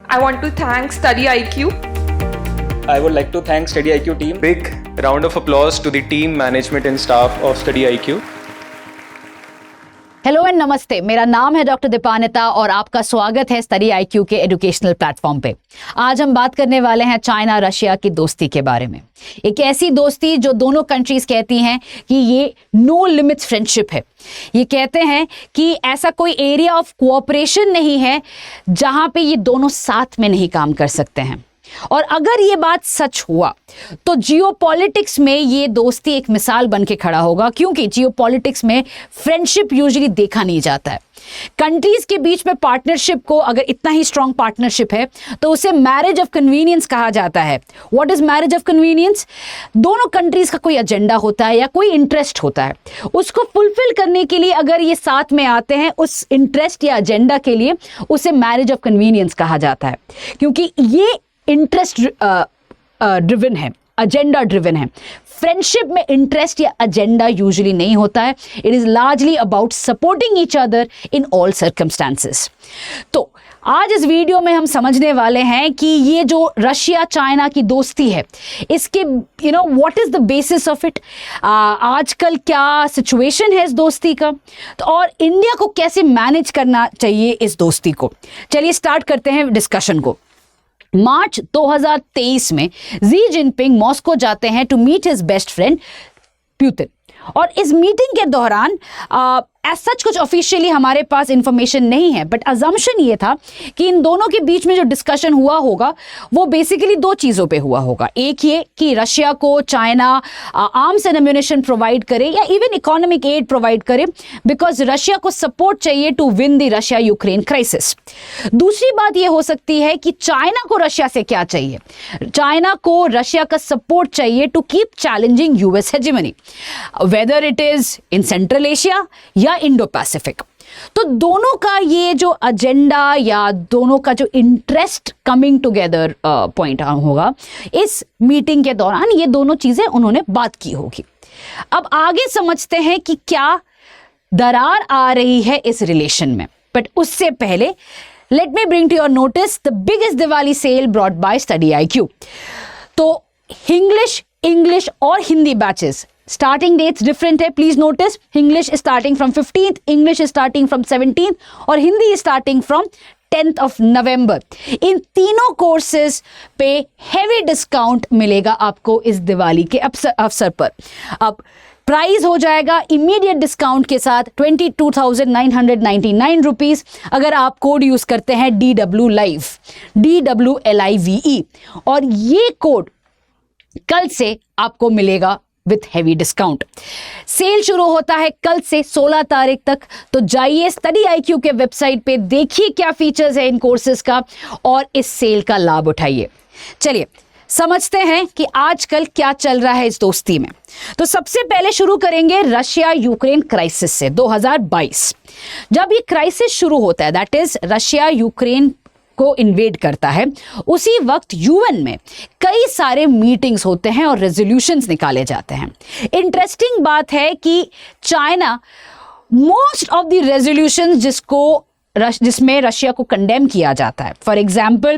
I want to thank Study IQ. I would like to thank Study IQ team. Big round of applause to the team, management and staff of Study IQ. Hello and नमस्ते, मेरा नाम है doctor Dipanita और आपका स्वागत है study IQ के educational platform पे। आज हम बात करने वाले हैं चाइना रशिया की दोस्ती के बारे में। एक ऐसी दोस्ती जो दोनों कंट्रीज कहती हैं कि ये नो लिमिट्स फ्रेंडशिप है। ये कहते हैं कि ऐसा कोई एरिया ऑफ कोऑपरेशन नहीं है जहां पे ये दोनों साथ में नहीं काम कर सकते हैं। और अगर ये बात सच हुआ तो जियोपॉलिटिक्स में ये दोस्ती एक मिसाल बन के खड़ा होगा, क्योंकि जियोपॉलिटिक्स में फ्रेंडशिप यूजुअली देखा नहीं जाता है। कंट्रीज के बीच में पार्टनरशिप को अगर इतना ही स्ट्रांग पार्टनरशिप है तो उसे मैरिज ऑफ कन्वीनियंस कहा जाता है। What is marriage of convenience? दोनों कंट्रीज का कोई एजेंडा होता है या कोई इंटरेस्ट होता है, उसको फुलफिल करने के लिए अगर ये साथ में आते हैं उस इंटरेस्ट या एजेंडा के लिए, उसे मैरिज ऑफ कन्वीनियंस कहा जाता है, क्योंकि ये इंटरेस्ट ड्रिवन है, एजेंडा ड्रिवन है। फ्रेंडशिप में इंटरेस्ट या एजेंडा यूजुअली नहीं होता है। It is largely about supporting each other in all circumstances. तो आज इस वीडियो में हम समझने वाले हैं कि ये जो रशिया चाइना की दोस्ती है, इसके what is the basis of it, आजकल क्या सिचुएशन है इस दोस्ती का, तो और इंडिया को कैसे मैनेज करना चाहिए इस दोस्ती को। चलिए स्टार्ट करते हैं डिस्कशन को। मार्च 2023 में जी जिनपिंग मॉस्को जाते हैं to meet his best friend Putin, और इस मीटिंग के दौरान एज सच कुछ ऑफिशियली हमारे पास इंफॉर्मेशन नहीं है, बट अजम्पशन ये था कि इन दोनों के बीच में जो डिस्कशन हुआ होगा वो बेसिकली दो चीज़ों पे हुआ होगा। एक ये कि रशिया को China arms and ammunition provide करे या इवन इकोनॉमिक एड प्रोवाइड करे, बिकॉज रशिया को सपोर्ट चाहिए to win the Russia Ukraine crisis. दूसरी बात ये हो सकती है कि चाइना को रशिया से क्या चाहिए, चाइना को रशिया का सपोर्ट चाहिए to keep challenging US hegemony, whether it is in central Asia या इंडो पैसिफिक। तो दोनों का ये जो एजेंडा या दोनों का जो इंटरेस्ट कमिंग टुगेदर पॉइंट होगा इस मीटिंग के दौरान, ये दोनों चीजें उन्होंने बात की होगी। अब आगे समझते हैं कि क्या दरार आ रही है इस रिलेशन में, बट उससे पहले let me bring to your notice the biggest Diwali sale brought by Study IQ। तो इंग्लिश और Hindi batches starting dates different है, please notice. English starting from 15th, English starting from 17th और Hindi starting from 10th of November। इन तीनों courses पे heavy discount मिलेगा आपको इस दिवाली के अवसर पर। अब प्राइस हो जाएगा इमीडिएट डिस्काउंट के साथ 22,999 रुपीज़ अगर आप कोड यूज करते हैं DWLIVE, DWLIVE, और ये कोड कल से आपको मिलेगा विथ हैवी डिस्काउंट। सेल शुरू होता है कल से 16 तारीख तक, तो जाइए स्टडी IQ के वेबसाइट पे, देखिए क्या फीचर्स है इन कोर्सेज का और इस सेल का लाभ उठाइए। चलिए समझते हैं कि आजकल क्या चल रहा है इस दोस्ती में। तो सबसे पहले शुरू करेंगे रशिया यूक्रेन क्राइसिस से। 2022 जब ये क्राइसिस शुरू होता है, दैट इज रशिया यूक्रेन को इन्वेड करता है, उसी वक्त यूएन में कई सारे मीटिंग्स होते हैं और रेजोल्यूशंस निकाले जाते हैं। इंटरेस्टिंग बात है कि China most of the resolutions जिसमें रशिया को कंडेम किया जाता है, for example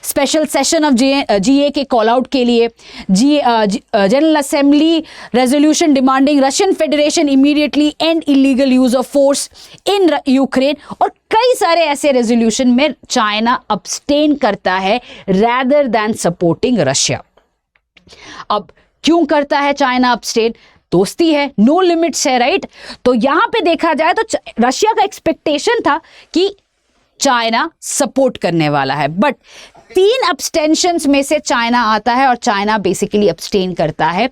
special session of GA के कॉल आउट के लिए, general assembly resolution demanding Russian federation immediately and illegal use of force in Ukraine, और कई सारे ऐसे रेजोल्यूशन में चाइना अब्सटेन करता है रैदर देन सपोर्टिंग रशिया। अब क्यों करता है चाइना अब्सटेन? दोस्ती है, नो लिमिट्स है, राइट? तो यहां पे देखा जाए तो रशिया का एक्सपेक्टेशन था कि चाइना सपोर्ट करने वाला है, बट 3 अब्सटेंशंस में से चाइना आता है और चाइना बेसिकली अब्सटेन करता है,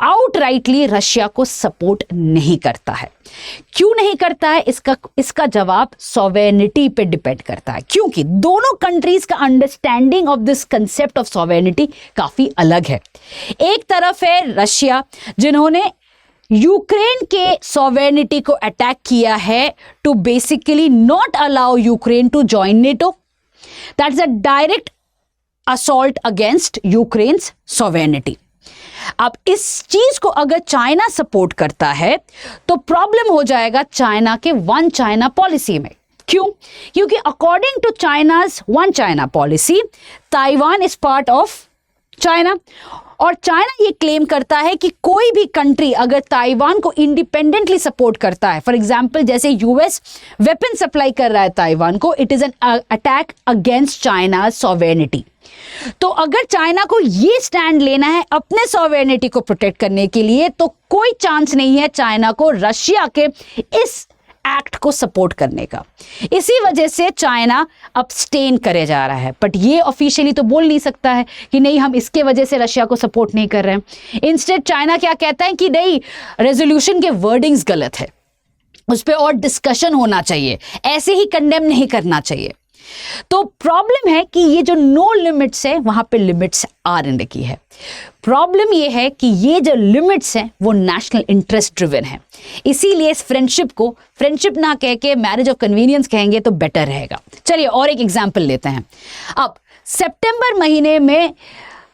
आउटराइटली रशिया को सपोर्ट नहीं करता है। क्यों नहीं करता है? इसका जवाब सॉवेरेनिटी पे डिपेंड करता है, क्योंकि दोनों कंट्रीज का understanding of this concept of sovereignty काफी अलग है। एक तरफ है रशिया जिन्होंने यूक्रेन के सॉवेरेनिटी को अटैक किया है to basically not allow Ukraine to join NATO, that's a direct assault against Ukraine's sovereignty. अब इस चीज को अगर चाइना सपोर्ट करता है तो प्रॉब्लम हो जाएगा चाइना के वन चाइना पॉलिसी में। क्यों? क्योंकि according to China's one China policy, Taiwan is part of China, और चाइना ये क्लेम करता है कि कोई भी कंट्री अगर ताइवान को इंडिपेंडेंटली सपोर्ट करता है, फॉर एग्जांपल जैसे यूएस वेपन सप्लाई कर रहा है ताइवान को, it is an attack against China sovereignty. तो अगर चाइना को ये स्टैंड लेना है अपने सॉवरेनिटी को प्रोटेक्ट करने के लिए, तो कोई चांस नहीं है चाइना को रशिया के इस एक्ट को सपोर्ट करने का। इसी वजह से चाइना अब्सटेन करे जा रहा है, बट ये ऑफिशियली तो बोल नहीं सकता है कि नहीं हम इसके वजह से रशिया को सपोर्ट नहीं कर रहे हैं। इंस्टेड चाइना क्या कहता है कि नहीं, रेजोल्यूशन के वर्डिंग्स गलत है, उस पर और डिस्कशन होना चाहिए, ऐसे ही कंडेम नहीं करना चाहिए। तो प्रॉब्लम है कि ये जो नो लिमिट्स है वहां पे लिमिट्स आ रखी है। प्रॉब्लम ये है कि ये जो लिमिट्स हैं वो नेशनल इंटरेस्ट ड्रिवन है, इसीलिए इस फ्रेंडशिप को फ्रेंडशिप ना कह के मैरिज ऑफ कन्वीनियंस कहेंगे तो बेटर रहेगा। चलिए और एक एग्जांपल लेते हैं। अब सितंबर महीने में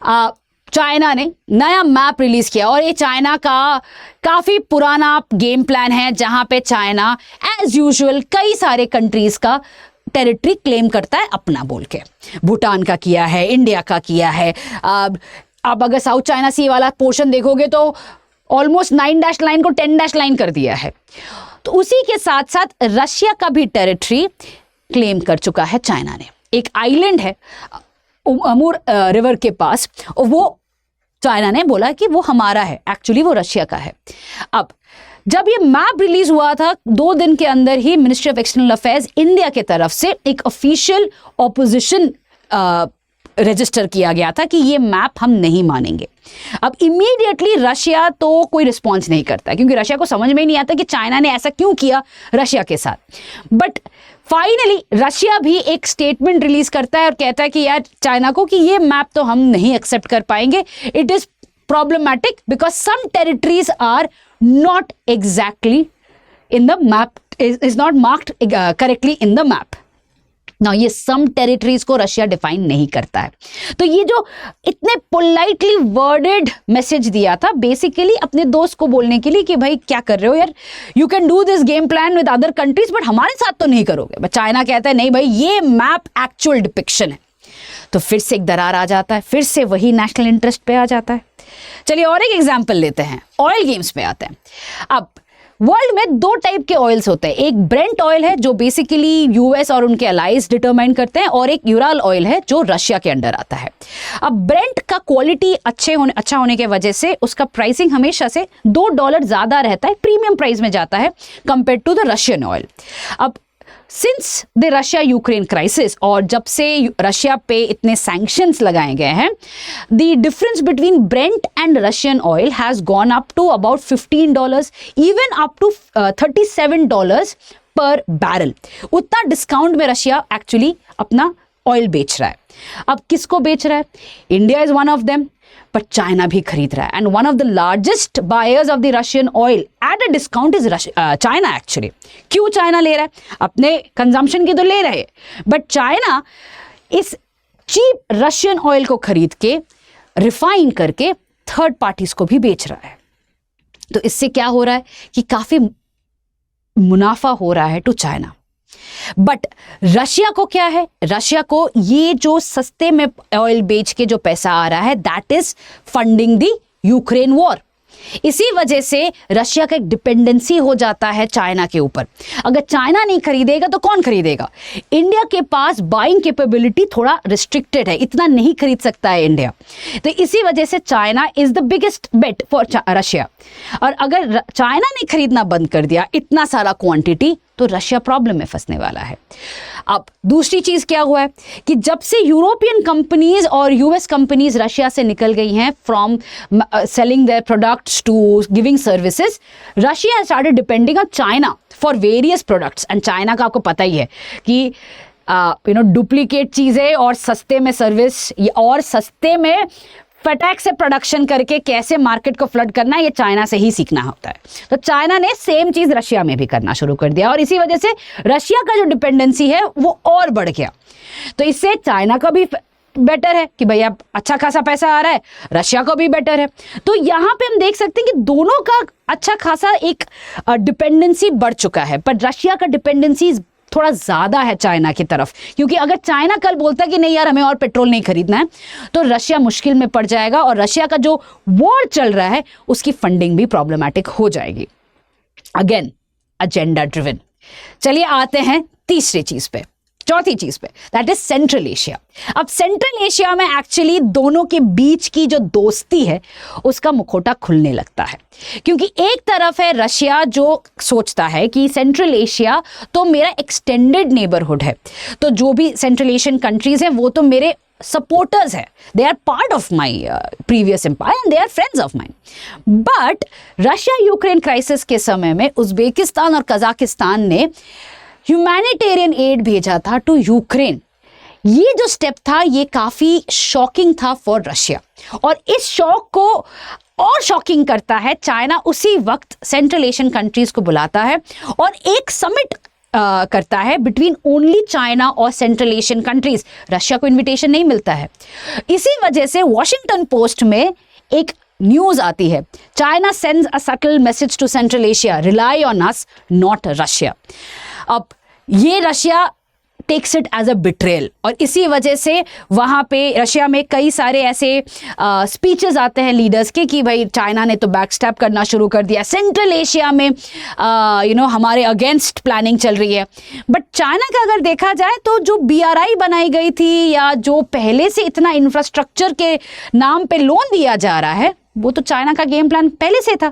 चाइना ने नया मैप रिलीज किया, और ये चाइना का काफी पुराना गेम प्लान है जहां पे चाइना एज यूजुअल कई सारे कंट्रीज का टेरिटरी क्लेम करता है अपना बोल के। भूटान का किया है, इंडिया का किया है। अब अगर साउथ चाइना सी वाला पोर्शन देखोगे तो ऑलमोस्ट 9 डैश लाइन को 10 डैश लाइन कर दिया है। तो उसी के साथ साथ रशिया का भी टेरिटरी क्लेम कर चुका है चाइना ने। एक आइलैंड है अमूर रिवर के पास, और वो चाइना ने बोला कि वो हमारा है, एक्चुअली वो रशिया का है। अब जब ये मैप रिलीज हुआ था 2 दिन के अंदर ही ministry of external affairs India के तरफ से एक ऑफिशियल ऑपोजिशन रजिस्टर किया गया था कि ये मैप हम नहीं मानेंगे। अब इमीडिएटली रशिया तो कोई रिस्पॉन्स नहीं करता, क्योंकि रशिया को समझ में ही नहीं आता कि चाइना ने ऐसा क्यों किया रशिया के साथ। बट फाइनली रशिया भी एक स्टेटमेंट रिलीज करता है और कहता है कि यार चाइना को कि ये मैप तो हम नहीं एक्सेप्ट कर पाएंगे, it is problematic because some territories are not exactly in the map, is not marked correctly in the map. Now ये some territories को रशिया डिफाइन नहीं करता है। तो ये जो इतने पोलाइटली वर्डेड मैसेज दिया था बेसिकली अपने दोस्त को बोलने के लिए कि भाई क्या कर रहे हो यार, you can do this game plan with other countries but हमारे साथ तो नहीं करोगे। बट चाइना कहता है नहीं भाई, ये मैप एक्चुअल डिपिक्शन है। तो फिर से एक दरार आ जाता है, फिर से वही नेशनल इंटरेस्ट पे आ जाता है। चलिए और एक एग्जांपल लेते हैं, ऑयल गेम्स पे आते हैं। अब वर्ल्ड में 2 टाइप के ऑयल्स होते हैं, एक ब्रेंट ऑयल है जो बेसिकली यूएस और उनके अलाइज डिटरमाइन करते हैं, और एक यूराल ऑयल है जो रशिया के अंडर आता है। अब ब्रेंट का क्वालिटी अच्छा होने के वजह से उसका प्राइसिंग हमेशा से $2 ज्यादा रहता है, प्रीमियम प्राइस में जाता है compare to the Russian oil. अब since the Russia Ukraine crisis, और जब से रशिया पे इतने सैंक्शंस लगाए गए हैं, the difference between Brent and Russian oil has gone up to about $15, even up to $37 per barrel. उतना डिस्काउंट में रशिया एक्चुअली अपना ऑयल बेच रहा है। अब किसको बेच रहा है? India is one of them, but China भी खरीद रहा है, and one of the largest buyers of the Russian oil at a discount is China actually. क्यों चाइना ले रहा है? अपने कंजम्पशन की तो ले रहे हैं, बट चाइना इस चीप रशियन ऑयल को खरीद के रिफाइन करके थर्ड पार्टीज को भी बेच रहा है। तो इससे क्या हो रहा है कि काफी मुनाफा हो रहा है टू चाइना। बट रशिया को क्या है? रशिया को ये जो सस्ते में ऑयल बेच के जो पैसा आ रहा है that is funding the Ukraine war. इसी वजह से रशिया का एक डिपेंडेंसी हो जाता है चाइना के ऊपर। अगर चाइना नहीं खरीदेगा तो कौन खरीदेगा? इंडिया के पास बाइंग कैपेबिलिटी थोड़ा रिस्ट्रिक्टेड है, इतना नहीं खरीद सकता है इंडिया। तो इसी वजह से China is the biggest bet for Russia. और अगर चाइना ने खरीदना बंद कर दिया इतना सारा क्वांटिटी, तो रशिया प्रॉब्लम में फंसने वाला है। अब दूसरी चीज क्या हुआ है कि जब से यूरोपियन कंपनीज और यूएस कंपनीज रशिया से निकल गई हैं from selling their products to giving services, Russia has started depending on China for various products. And China का आपको पता ही है कि डुप्लीकेट चीजें और सस्ते में सर्विस और सस्ते में फटाक से प्रोडक्शन करके कैसे मार्केट को फ्लड करना है, ये चाइना से ही सीखना होता है। तो चाइना ने सेम चीज रशिया में भी करना शुरू कर दिया, और इसी वजह से रशिया का जो डिपेंडेंसी है वो और बढ़ गया। तो इससे चाइना का भी बेटर है कि भैया अच्छा खासा पैसा आ रहा है, रशिया को भी बेटर है। तो यहाँ पे हम देख सकते हैं कि दोनों का अच्छा खासा एक डिपेंडेंसी बढ़ चुका है, पर रशिया का डिपेंडेंसी इज थोड़ा ज़्यादा है चाइना की तरफ, क्योंकि अगर चाइना कल बोलता कि नहीं यार हमें और पेट्रोल नहीं खरीदना है, तो रशिया मुश्किल में पड़ जाएगा और रशिया का जो वॉर चल रहा है उसकी फंडिंग भी प्रॉब्लमैटिक हो जाएगी। Again agenda driven. चलिए आते हैं तीसरी चीज पे, चौथी चीज पे, दैट इज सेंट्रल एशिया। अब सेंट्रल एशिया में एक्चुअली दोनों के बीच की जो दोस्ती है उसका मुखौटा खुलने लगता है, क्योंकि एक तरफ है रशिया जो सोचता है कि सेंट्रल एशिया तो मेरा एक्सटेंडेड नेबरहुड है, तो जो भी सेंट्रल एशियन कंट्रीज हैं वो तो मेरे सपोर्टर्स है, they are part of my previous empire and they are friends of mine. But Russia Ukraine crisis के समय में उज्बेकिस्तान और कजाकिस्तान ने ह्यूमैनिटेरियन एड भेजा था टू यूक्रेन। ये जो स्टेप था ये काफी शॉकिंग था फॉर रशिया, और इस शॉक को और शॉकिंग करता है चाइना उसी वक्त सेंट्रल एशियन कंट्रीज को बुलाता है और एक समिट करता है बिटवीन ओनली चाइना और सेंट्रल एशियन कंट्रीज। रशिया को इनविटेशन नहीं मिलता है। इसी वजह से वॉशिंगटन पोस्ट में एक न्यूज आती है, China sends a subtle message to Central Asia, rely on us not Russia. अब ये Russia takes it as a betrayal, और इसी वजह से वहाँ पे रशिया में कई सारे ऐसे स्पीचेस आते हैं लीडर्स के कि भाई चाइना ने तो बैकस्टैप करना शुरू कर दिया, सेंट्रल एशिया में हमारे अगेंस्ट प्लानिंग चल रही है। बट चाइना का अगर देखा जाए तो जो BRI बनाई गई थी या जो पहले से इतना इंफ्रास्ट्रक्चर के नाम पे लोन दिया जा रहा है वो तो चाइना का गेम प्लान पहले से था।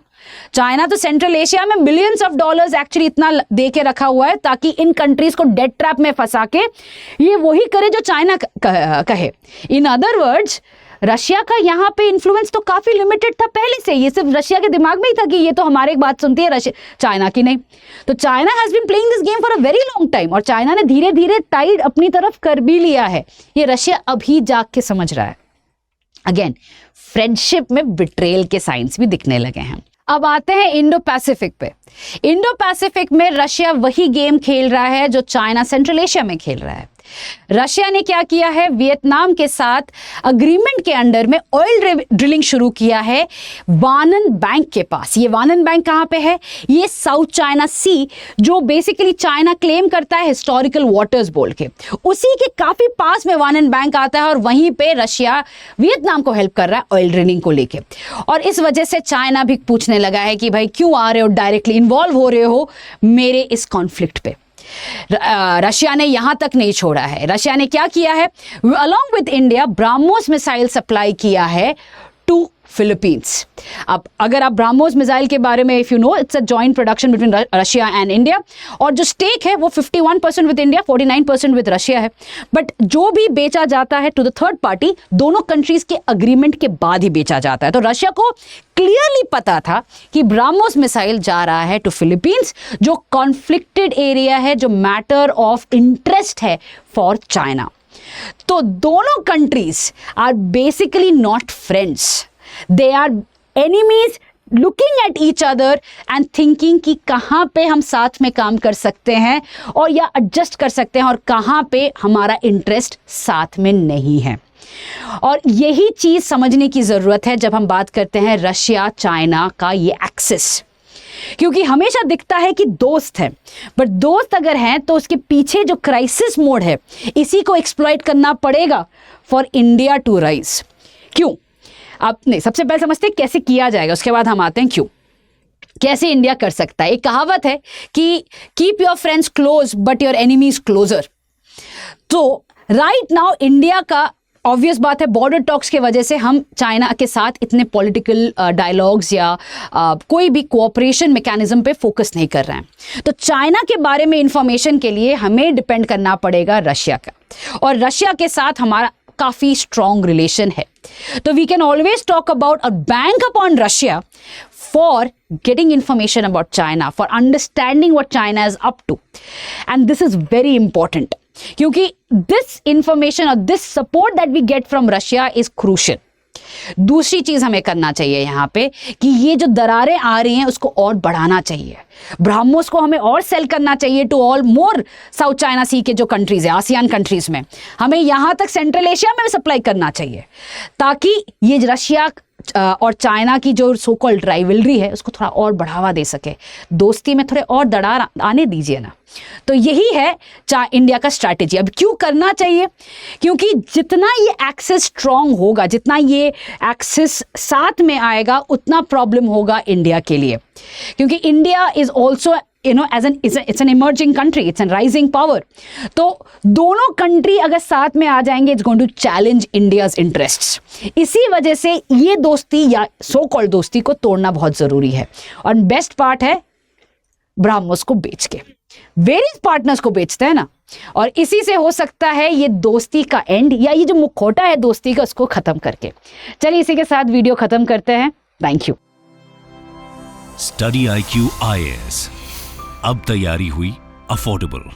चाइना तो सेंट्रल एशिया में बिलियंस ऑफ डॉलर्स एक्चुअली इतना दे के रखा हुआ है ताकि इन कंट्रीज को डेट ट्रैप में फंसा के ये वही करे जो चाइना कहे। इन अदर वर्ड्स रशिया का यहाँ पे इन्फ्लुएंस तो काफी लिमिटेड था पहले से, ये सिर्फ रशिया के दिमाग में ही था कि ये तो हमारे एक बात सुनती है रशिया, चाइना की नहीं। तो China has been playing this game for a very long time, और चाइना ने धीरे धीरे टाइड अपनी तरफ कर भी लिया है। ये रशिया अभी जाग के समझ रहा है। अगेन फ्रेंडशिप में बिट्रेयल के साइंस भी दिखने लगे हैं। अब आते हैं इंडो पैसिफिक पे। इंडो पैसिफिक में रशिया वही गेम खेल रहा है जो चाइना सेंट्रल एशिया में खेल रहा है। रशिया ने क्या किया है, वियतनाम के साथ अग्रीमेंट के अंडर में ऑयल ड्रिलिंग शुरू किया है वानन बैंक के पास। ये वानन बैंक कहाँ पे है, ये साउथ चाइना सी जो बेसिकली चाइना क्लेम करता है हिस्टोरिकल वाटर्स बोल के, उसी के काफी पास में वानन बैंक आता है और वहीं पे रशिया वियतनाम को हेल्प कर रहा है ऑयल ड्रिलिंग को लेके। और इस वजह से चाइना भी पूछने लगा है कि भाई क्यों आ रहे हो, डायरेक्टली इन्वॉल्व हो रहे हो मेरे इस कॉन्फ्लिक्ट पे। रशिया ने यहां तक नहीं छोड़ा है। रशिया ने क्या किया है, along with India BrahMos missile supply किया है टू फिलीपींस। अब अगर आप ब्राह्मोस मिसाइल के बारे में if you know, it's a joint production between Russia and India, और जो स्टेक है वो 51% विद इंडिया, 49% विद रशिया है। बट जो भी बेचा जाता है टू द थर्ड पार्टी दोनों कंट्रीज के अग्रीमेंट के बाद ही बेचा जाता है। तो रशिया को क्लियरली पता था कि ब्राह्मोस मिसाइल जा रहा है टू फिलीपींस, जो कॉन्फ्लिक्टेड एरिया है, जो मैटर ऑफ इंटरेस्ट है फॉर चाइना। तो दोनों countries are basically not friends, they are enemies looking at each other and thinking कि कहाँ पे हम साथ में काम कर सकते हैं और या एडजस्ट कर सकते हैं और कहाँ पे हमारा इंटरेस्ट साथ में नहीं है। और यही चीज समझने की जरूरत है जब हम बात करते हैं रशिया चाइना का ये एक्सिस, क्योंकि हमेशा दिखता है कि दोस्त है, बट दोस्त अगर हैं तो उसके पीछे जो क्राइसिस मोड है इसी को एक्सप्लॉइट करना पड़ेगा फॉर इंडिया टू राइज। क्यों? आप नहीं, सबसे पहले समझते हैं कैसे किया जाएगा, उसके बाद हम आते हैं क्यों, कैसे इंडिया कर सकता है। एक कहावत है कि keep your friends close but your enemies closer. तो राइट नाउ इंडिया का ऑब्वियस बात है बॉर्डर टॉक्स की वजह से हम चाइना के साथ इतने पॉलिटिकल डायलॉग्स या कोई भी कोऑपरेशन मैकेनिज्म पे फोकस नहीं कर रहे हैं। तो चाइना के बारे में इंफॉर्मेशन के लिए हमें डिपेंड करना पड़ेगा रशिया का, और रशिया के साथ हमारा काफी स्ट्रॉन्ग रिलेशन है। तो we can always talk about और bank upon Russia for getting information about China, for understanding what China is up to, and this is very important क्योंकि this information और this support that we get from Russia is crucial। दूसरी चीज हमें करना चाहिए यहाँ पे कि ये जो दरारें आ रही हैं उसको और बढ़ाना चाहिए, ब्राह्मोस को हमें और सेल करना चाहिए to all more South China Sea के जो कंट्रीज है, आसियान कंट्रीज में, हमें यहाँ तक सेंट्रल एशिया में भी सप्लाई करना चाहिए ताकि ये रशिया और चाइना की जो सो कॉल्ड राइवलरी है उसको थोड़ा और बढ़ावा दे सके, दोस्ती में थोड़े और दरार आने दीजिए ना। तो यही है इंडिया का स्ट्रैटेजी। अब क्यों करना चाहिए? क्योंकि जितना ये एक्सेस स्ट्रांग होगा, जितना ये एक्सेस साथ में आएगा, उतना प्रॉब्लम होगा इंडिया के लिए, क्योंकि India is also it's an emerging country, it's a rising power. तो दोनों कंट्री अगर साथ में आ जाएंगे, it's going to challenge India's interests. इसी वजह से ये दोस्ती या सो कॉल्ड दोस्ती को तोड़ना बहुत जरूरी है। और बेस्ट पार्ट है ब्राह्मोस को बेच के, वेरियस पार्टनर्स को बेचते हैं ना, और इसी से हो सकता है ये दोस्ती का एंड, या ये जो मुखौटा है दोस्ती का उसको खत्म करके। चलिए इसी के साथ वीडियो खत्म करते हैं। Thank you. Study IQ IAS, अब तैयारी हुई अफोर्डेबल।